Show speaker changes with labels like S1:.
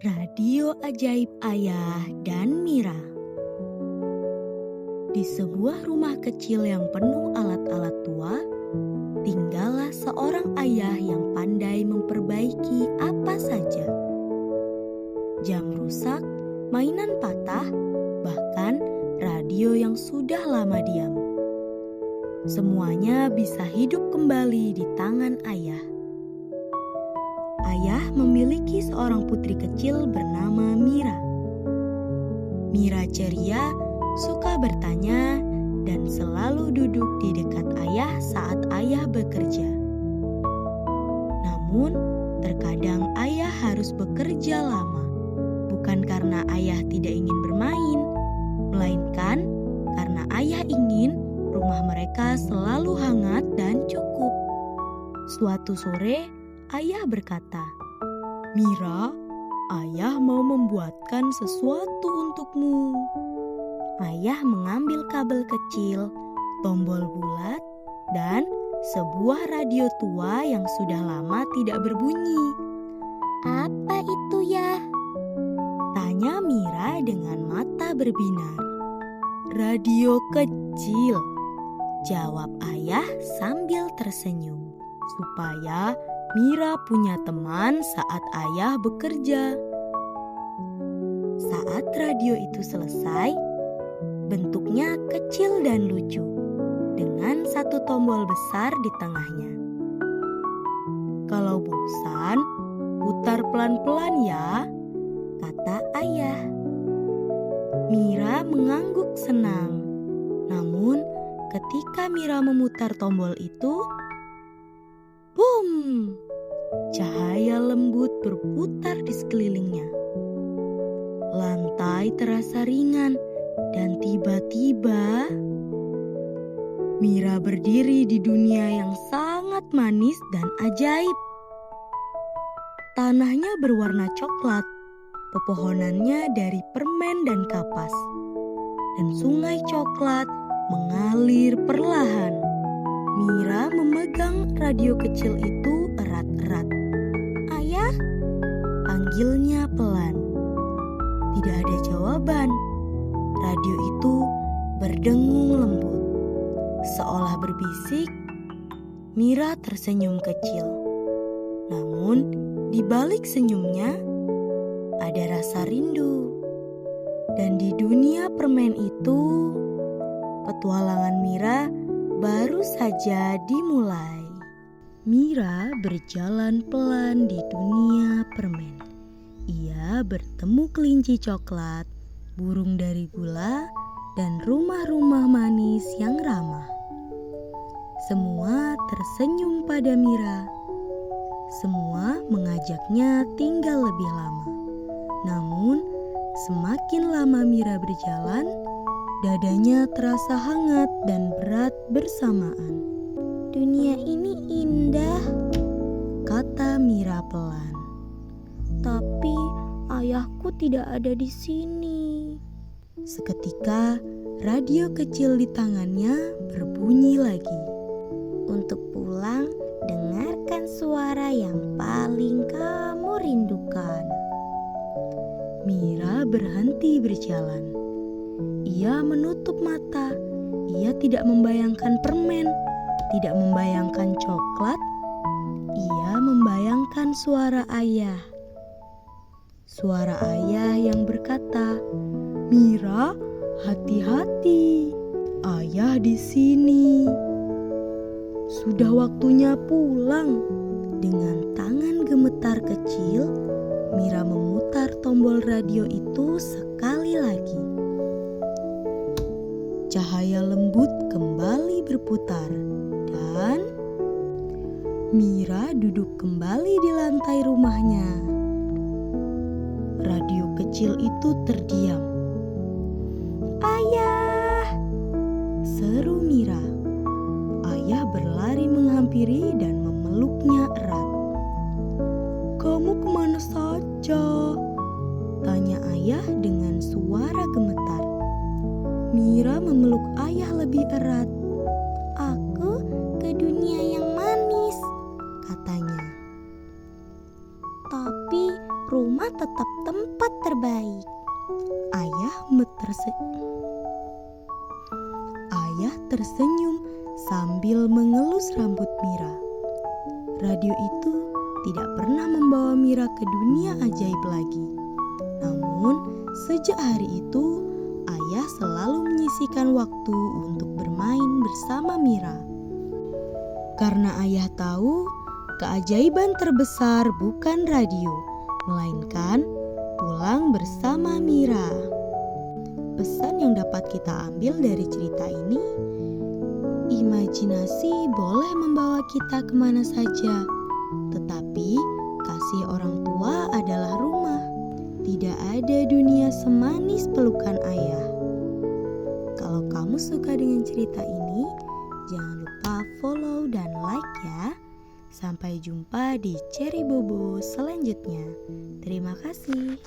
S1: Radio Ajaib Ayah dan Mira. Di sebuah rumah kecil yang penuh alat-alat tua, tinggallah seorang ayah yang pandai memperbaiki apa saja. Jam rusak, mainan patah, bahkan radio yang sudah lama diam. Semuanya bisa hidup kembali di tangan ayah. Ayah memiliki seorang putri kecil bernama Mira. Mira ceria, suka bertanya, dan selalu duduk di dekat ayah saat ayah bekerja. Namun, terkadang ayah harus bekerja lama, bukan karena ayah tidak ingin bermain, melainkan karena ayah ingin rumah mereka selalu hangat dan cukup. Suatu sore, ayah berkata, "Mira, ayah mau membuatkan sesuatu untukmu." Ayah mengambil kabel kecil, tombol bulat, dan sebuah radio tua yang sudah lama tidak berbunyi. "Apa itu ya?" tanya Mira dengan mata berbinar. "Radio kecil," jawab ayah sambil tersenyum, supaya Mira punya teman saat ayah bekerja. Saat radio itu selesai, bentuknya kecil dan lucu, dengan satu tombol besar di tengahnya. "Kalau bosan, putar pelan-pelan ya," kata ayah. Mira mengangguk senang. Namun, ketika Mira memutar tombol itu, boom! Cahaya lembut berputar di sekelilingnya. Lantai terasa ringan dan tiba-tiba Mira berdiri di dunia yang sangat manis dan ajaib. Tanahnya berwarna coklat, pepohonannya dari permen dan kapas, dan sungai coklat mengalir perlahan. Mira memegang radio kecil itu erat-erat. "Ayah," panggilnya pelan. Tidak ada jawaban. Radio itu berdengung lembut, seolah berbisik. Mira tersenyum kecil. Namun, di balik senyumnya ada rasa rindu. Dan di dunia permen itu, petualangan Mira baru saja dimulai. Mira berjalan pelan di dunia permen. Ia bertemu kelinci coklat, burung dari gula, dan rumah-rumah manis yang ramah. Semua tersenyum pada Mira. Semua mengajaknya tinggal lebih lama. Namun, semakin lama Mira berjalan, dadanya terasa hangat dan berat bersamaan. "Dunia ini indah," kata Mira pelan. "Tapi ayahku tidak ada di sini." Seketika, radio kecil di tangannya berbunyi lagi. "Untuk pulang, dengarkan suara yang paling kamu rindukan." Mira berhenti berjalan. Ia menutup mata. Ia tidak membayangkan permen, tidak membayangkan coklat. Ia membayangkan suara ayah. Suara ayah yang berkata, "Mira, hati-hati. Ayah di sini. Sudah waktunya pulang." Dengan tangan gemetar kecil, Mira memutar tombol radio itu sekali lagi. Cahaya lembut kembali berputar dan Mira duduk kembali di lantai rumahnya. Radio kecil itu terdiam. "Ayah!" seru Mira. Ayah berlari menghampiri dan memeluknya erat. "Kamu kemana saja?" tanya ayah dengan suara gemetar. Mira memeluk ayah lebih erat. "Aku ke dunia yang manis," katanya. "Tapi rumah tetap tetap tempat terbaik. Ayah tersenyum sambil mengelus rambut Mira. Radio itu tidak pernah membawa Mira ke dunia ajaib lagi. Namun, sejak hari itu, ayah selalu menyisihkan waktu untuk bermain bersama Mira. Karena ayah tahu, keajaiban terbesar bukan radio, melainkan pulang bersama Mira. Pesan yang dapat kita ambil dari cerita ini, imajinasi boleh membawa kita kemana saja, tetapi kasih orang tua adalah rumah. Tidak ada dunia semanis pelukan ayah. Kalau kamu suka dengan cerita ini, jangan lupa follow dan like ya. Sampai jumpa di Cherry Bobo selanjutnya. Terima kasih.